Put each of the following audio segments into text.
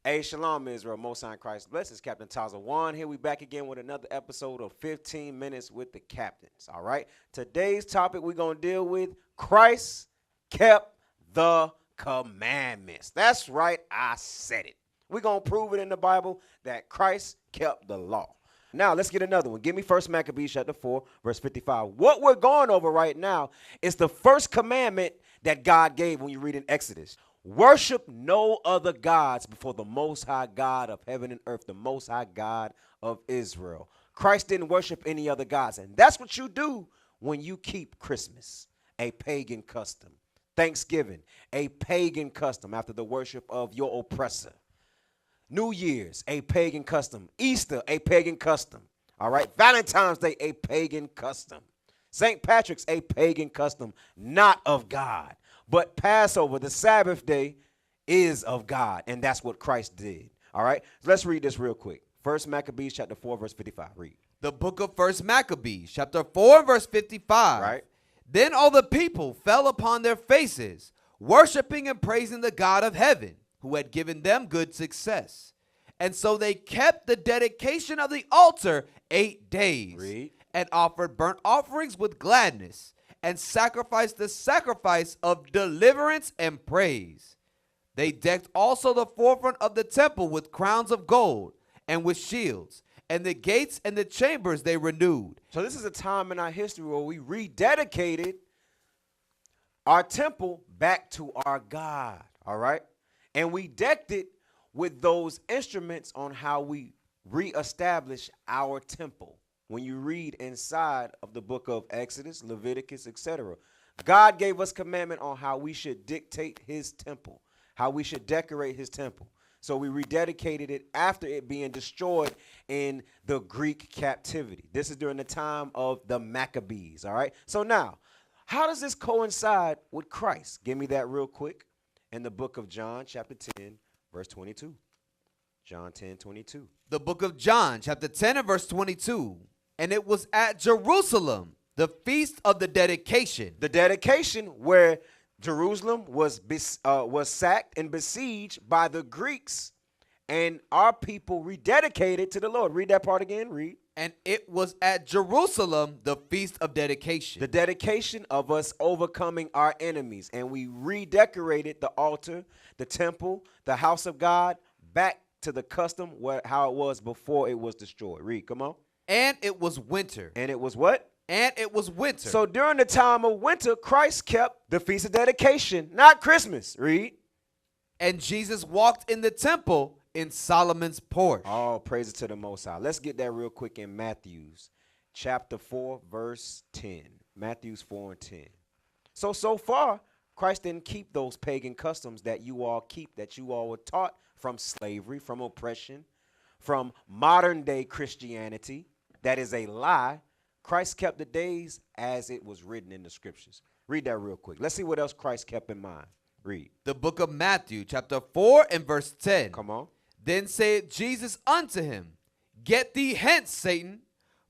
Hey, Shalom, Israel. Most High in Christ bless. It's Captain Taza One here. We back again with another episode of 15 Minutes with the Captains. All right. Today's topic we're going to deal with: Christ kept the commandments. That's right. I said it. We're going to prove it in the Bible that Christ kept the law. Now, let's get another one. Give me 1 Maccabees chapter 4, verse 55. What we're going over right now is the first commandment that God gave when you read in Exodus. Worship no other gods before the Most High God of heaven and earth, the Most High God of Israel. Christ didn't worship any other gods, and that's what you do when you keep Christmas, a pagan custom. Thanksgiving, a pagan custom after the worship of your oppressor. New Year's, a pagan custom. Easter, a pagan custom. All right. Valentine's Day, a pagan custom. St. Patrick's, a pagan custom, not of God. But Passover, the Sabbath day, is of God, and that's what Christ did. All right. So let's read this real quick. 1 Maccabees chapter 4, verse 55. Read. The book of 1 Maccabees, chapter 4, verse 55. Right. Then all the people fell upon their faces, worshiping and praising the God of heaven, who had given them good success. And so they kept the dedication of the altar 8 days. Read. And offered burnt offerings with gladness, and sacrificed the sacrifice of deliverance and praise. They decked also the forefront of the temple with crowns of gold and with shields, and the gates and the chambers they renewed. So this is a time in our history where we rededicated our temple back to our God, all right? And we decked it with those instruments on how we reestablish our temple. When you read inside of the book of Exodus, Leviticus, etc., God gave us commandment on how we should dictate his temple, how we should decorate his temple. So we rededicated it after it being destroyed in the Greek captivity. This is during the time of the Maccabees, all right? So now, how does this coincide with Christ? Give me that real quick. In the book of John, chapter 10, verse 22. John 10, 22. The book of John, chapter 10 and verse 22. And it was at Jerusalem, the feast of the dedication. The dedication where Jerusalem was sacked and besieged by the Greeks, and our people rededicated to the Lord. Read that part again. Read. And it was at Jerusalem, the feast of dedication. The dedication of us overcoming our enemies. And we redecorated the altar, the temple, the house of God back to the custom how it was before it was destroyed. Read. Come on. And it was winter. And it was what? And it was winter. So during the time of winter, Christ kept the Feast of Dedication, not Christmas. Read. And Jesus walked in the temple in Solomon's porch. All praises to the Most High. Let's get that real quick in Matthews chapter 4, verse 10. Matthews 4 and 10. So far, Christ didn't keep those pagan customs that you all keep, that you all were taught from slavery, from oppression, from modern day Christianity. That is a lie. Christ kept the days as it was written in the scriptures. Read that real quick. Let's see what else Christ kept in mind. Read. The book of Matthew, chapter 4 and verse 10. Come on. Then said Jesus unto him, Get thee hence, Satan,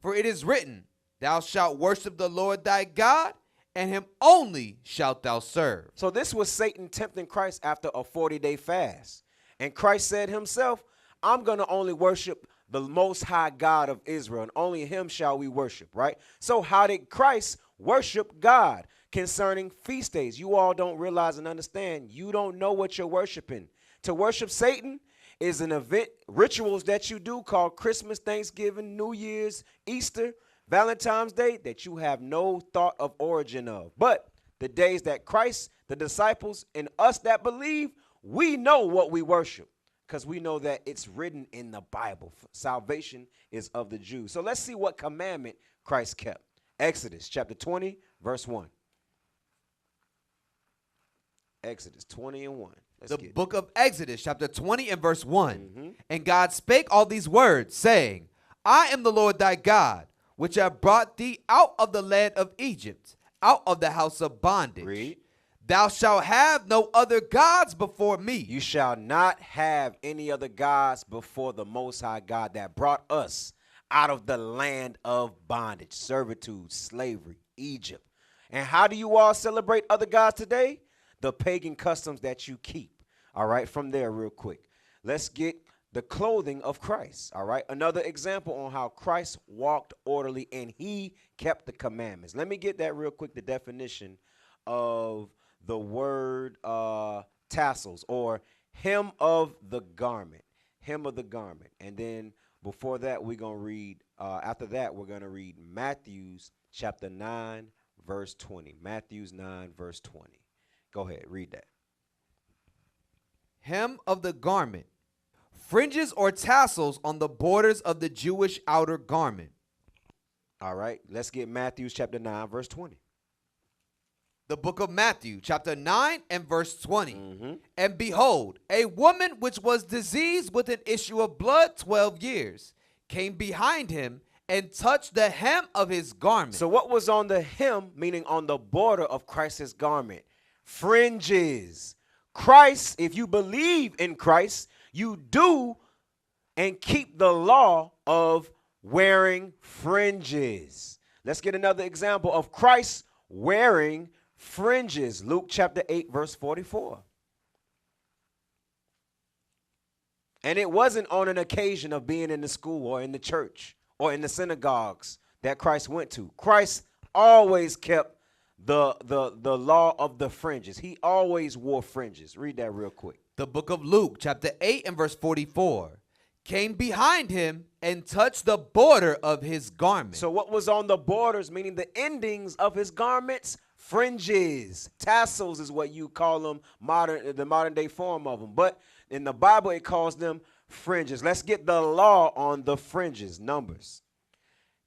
for it is written, Thou shalt worship the Lord thy God, and him only shalt thou serve. So this was Satan tempting Christ after a 40-day fast. And Christ said himself, I'm going to only worship the Most High God of Israel, and only him shall we worship, right? So how did Christ worship God concerning feast days? You all don't realize and understand. You don't know what you're worshiping. To worship Satan is an event, rituals that you do called Christmas, Thanksgiving, New Year's, Easter, Valentine's Day, that you have no thought of origin of. But the days that Christ, the disciples, and us that believe, we know what we worship, because we know that it's written in the Bible. Salvation is of the Jews. So let's see what commandment Christ kept. Exodus chapter 20, verse 1. Exodus 20 and 1. The book of Exodus, chapter 20 and verse 1. And God spake all these words, saying, I am the Lord thy God, which have brought thee out of the land of Egypt, out of the house of bondage. Read. Thou shalt have no other gods before me. You shall not have any other gods before the Most High God that brought us out of the land of bondage, servitude, slavery, Egypt. And how do you all celebrate other gods today? The pagan customs that you keep. All right, from there real quick. let's get the clothing of Christ. All right. Another example on how Christ walked orderly and he kept the commandments. Let me get that real quick. The definition of the word tassels, or hem of the garment. Hem of the garment. And then before that, we're going to read, after that, we're going to read Matthew's chapter 9, verse 20. Matthew's 9, verse 20. Go ahead, read that. Hem of the garment, fringes or tassels on the borders of the Jewish outer garment. All right, let's get Matthew's chapter 9, verse 20. The book of Matthew, chapter 9 and verse 20. Mm-hmm. And behold, a woman which was diseased with an issue of blood 12 years came behind him and touched the hem of his garment. So what was on the hem, meaning on the border of Christ's garment? Fringes. Christ, if you believe in Christ, you do and keep the law of wearing fringes. Let's get another example of Christ wearing fringes. Luke chapter 8, verse 44. And it wasn't on an occasion of being in the school or in the church or in the synagogues that Christ went to. Christ always kept the law of the fringes. He always wore fringes. Read that real quick. The book of Luke, chapter 8 and verse 44, came behind him and touched the border of his garment. So what was on the borders, meaning the endings of his garments? Fringes. Tassels is what you call them, the modern day form of them. But in the Bible, it calls them fringes. Let's get the law on the fringes. Numbers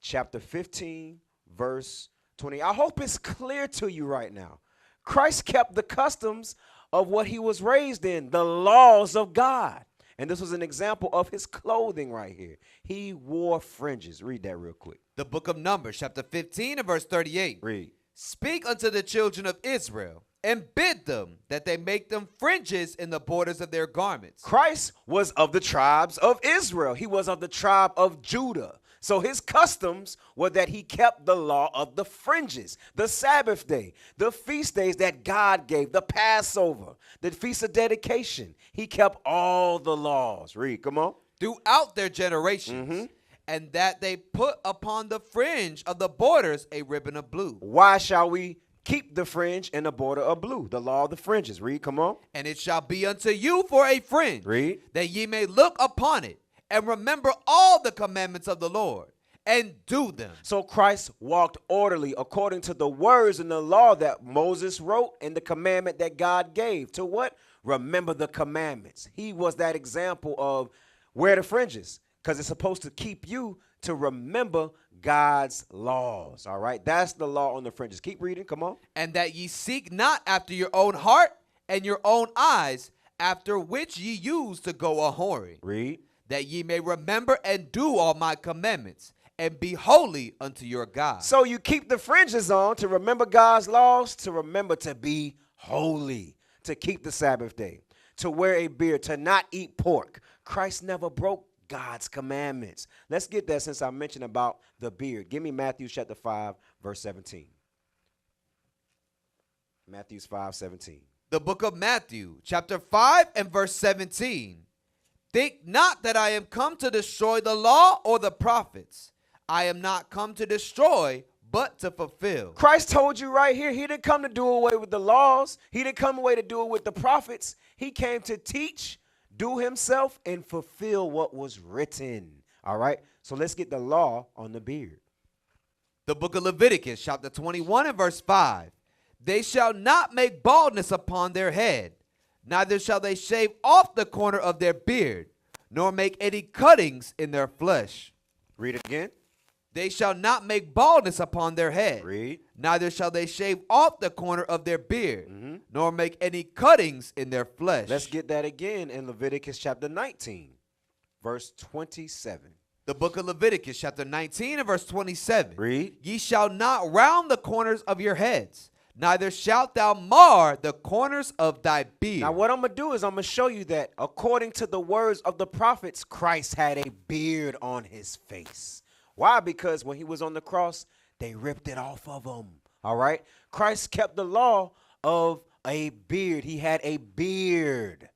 chapter 15, verse 20. I hope it's clear to you right now. Christ kept the customs of what he was raised in, the laws of God. And this was an example of his clothing right here. He wore fringes. Read that real quick. The book of Numbers, chapter 15 and verse 38. Read. Speak unto the children of Israel and bid them that they make them fringes in the borders of their garments. Christ was of the tribes of Israel. He was of the tribe of Judah. So his customs were that he kept the law of the fringes, the Sabbath day, the feast days that God gave, the Passover, the Feast of Dedication. He kept all the laws. Read, come on. Throughout their generations, and that they put upon the fringe of the borders a ribbon of blue. Why shall we keep the fringe and the border of blue? The law of the fringes. Read, come on. And it shall be unto you for a fringe, Read. that ye may look upon it and remember all the commandments of the Lord and do them. So Christ walked orderly according to the words and the law that Moses wrote and the commandment that God gave. To what? Remember the commandments. He was that example of wear the fringes, because it's supposed to keep you to remember God's laws. All right. That's the law on the fringes. Keep reading. Come on. And that ye seek not after your own heart and your own eyes, after which ye use to go a whoring. Read. That ye may remember and do all my commandments, and be holy unto your God. So you keep the fringes on to remember God's laws, to remember to be holy, to keep the Sabbath day, to wear a beard, to not eat pork. Christ never broke God's commandments. Let's get that since I mentioned about the beard. Give me Matthew chapter 5, verse 17. Matthew 5, 17. The book of Matthew, chapter 5 and verse 17. Think not that I am come to destroy the law or the prophets. I am not come to destroy, but to fulfill. Christ told you right here, he didn't come to do away with the laws. He didn't come away to do it with the prophets. He came to teach, do himself, and fulfill what was written. All right. So let's get the law on the beard. The book of Leviticus, chapter 21 and verse 5. They shall not make baldness upon their head, neither shall they shave off the corner of their beard, nor make any cuttings in their flesh. Read it again. They shall not make baldness upon their head, Read. neither shall they shave off the corner of their beard, nor make any cuttings in their flesh. Let's get that again in Leviticus chapter 19, verse 27. The book of Leviticus, chapter 19 and verse 27. Read. Ye shall not round the corners of your heads, neither shalt thou mar the corners of thy beard. Now what I'm going to do is I'm going to show you that according to the words of the prophets, Christ had a beard on his face. Why? Because when he was on the cross, they ripped it off of him. All right. Christ kept the law of a beard. He had a beard.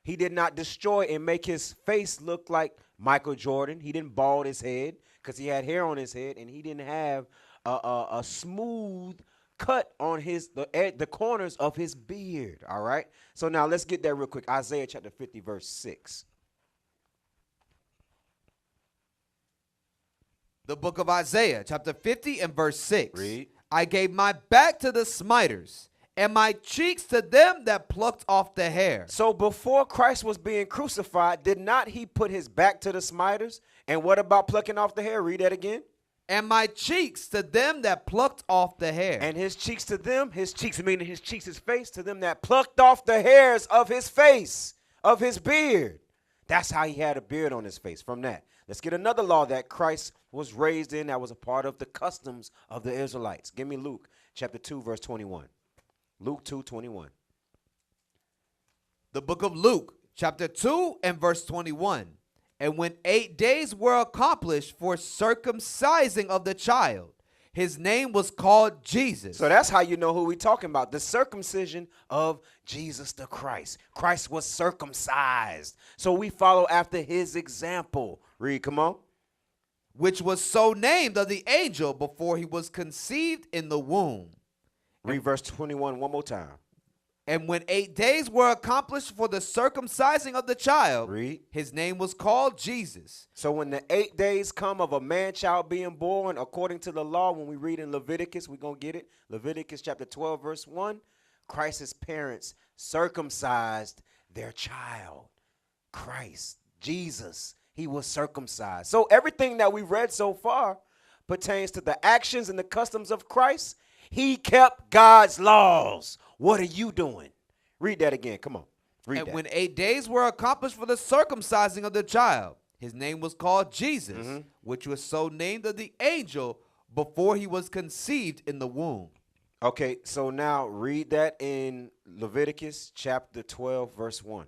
He did not destroy and make his face look like Michael Jordan. He didn't bald his head because he had hair on his head, and he didn't have a smooth cut on the corners of his beard. All right. So now let's get there real quick. Isaiah chapter 50, verse 6. The book of Isaiah, chapter 50 and verse 6. Read. I gave my back to the smiters, and my cheeks to them that plucked off the hair. So before Christ was being crucified, did not he put his back to the smiters? And what about plucking off the hair? Read that again. And my cheeks to them that plucked off the hair. And his cheeks to them, his cheeks meaning his cheeks, his face, to them that plucked off the hairs of his face, of his beard. That's how he had a beard on his face from that. Let's get another law that Christ was raised in that was a part of the customs of the Israelites. Give me Luke chapter 2, verse 21. Luke 2:21. The book of Luke, chapter 2 and verse 21. And when 8 days were accomplished for circumcising of the child, his name was called Jesus. So that's how you know who we talking about. The circumcision of Jesus the Christ. Christ was circumcised. So we follow after his example. Read, come on. Which was so named of the angel before he was conceived in the womb. Read verse 21 one more time. And when 8 days were accomplished for the circumcising of the child, Read. his name was called Jesus. So when the 8 days come of a man-child being born, according to the law, when we read in Leviticus, we're going to get it. Leviticus chapter 12, verse 1, Christ's parents circumcised their child. Christ, Jesus, he was circumcised. So everything that we've read so far pertains to the actions and the customs of Christ. He kept God's laws. What are you doing? Read that again. Come on. Read And that. when 8 days were accomplished for the circumcising of the child, his name was called Jesus, which was so named of the angel before he was conceived in the womb. Okay, so now read that in Leviticus chapter 12, verse 1.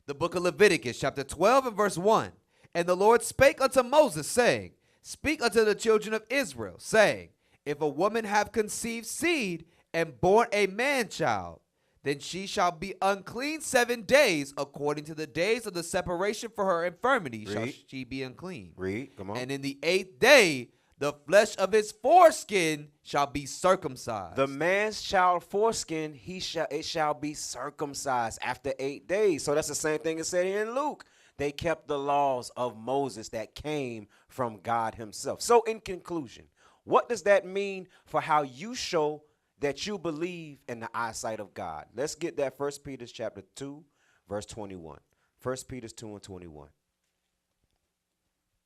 The book of Leviticus, chapter 12 and verse 1. And the Lord spake unto Moses, saying, Speak unto the children of Israel, saying, If a woman have conceived seed and born a man-child, then she shall be unclean 7 days, according to the days of the separation for her infirmity shall Read. she be unclean. Read, come on. And in the 8th day, the flesh of his foreskin shall be circumcised. The man's child foreskin, it shall be circumcised after 8 days. So that's the same thing it said here in Luke. They kept the laws of Moses that came from God himself. So in conclusion, what does that mean for how you show that you believe in the eyesight of God? Let's get that 1 Peter chapter 2, verse 21. 1 Peter 2 and 21.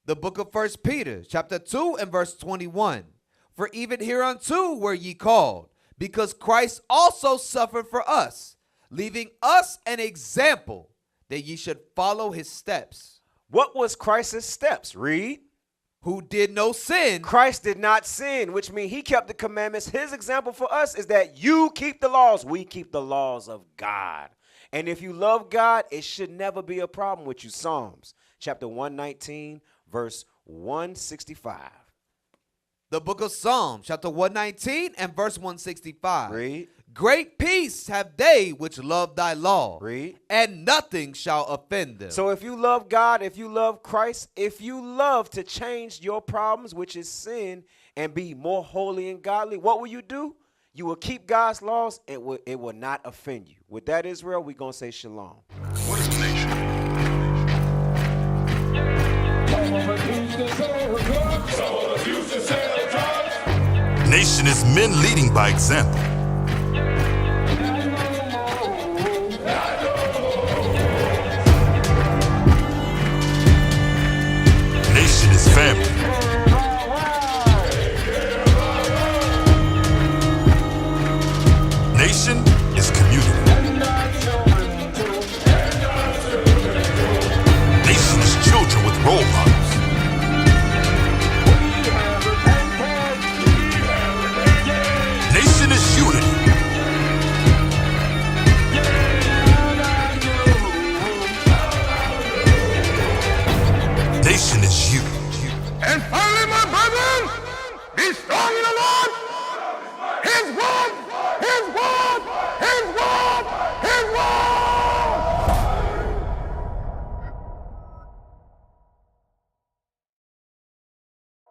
The book of 1 Peter, chapter 2 and verse 21. For even hereunto were ye called, because Christ also suffered for us, leaving us an example that ye should follow his steps. What was Christ's steps? Read. Who did no sin. Christ did not sin, which means he kept the commandments. His example for us is that you keep the laws. We keep the laws of God. And if you love God, it should never be a problem with you. Psalms chapter 119, verse 165. The book of Psalms, chapter 119 and verse 165. Read. Great peace have they which love thy law. Read. And nothing shall offend them. So if you love God, if you love Christ, if you love to change your problems, which is sin, and be more holy and godly, what will you do? You will keep God's laws, and it will not offend you. With that, Israel, we're going to say shalom. What is a nation? Nation is men leading by example. Nation is family. Nation is community. Nation is children with role models. Nation is unity. Nation is you.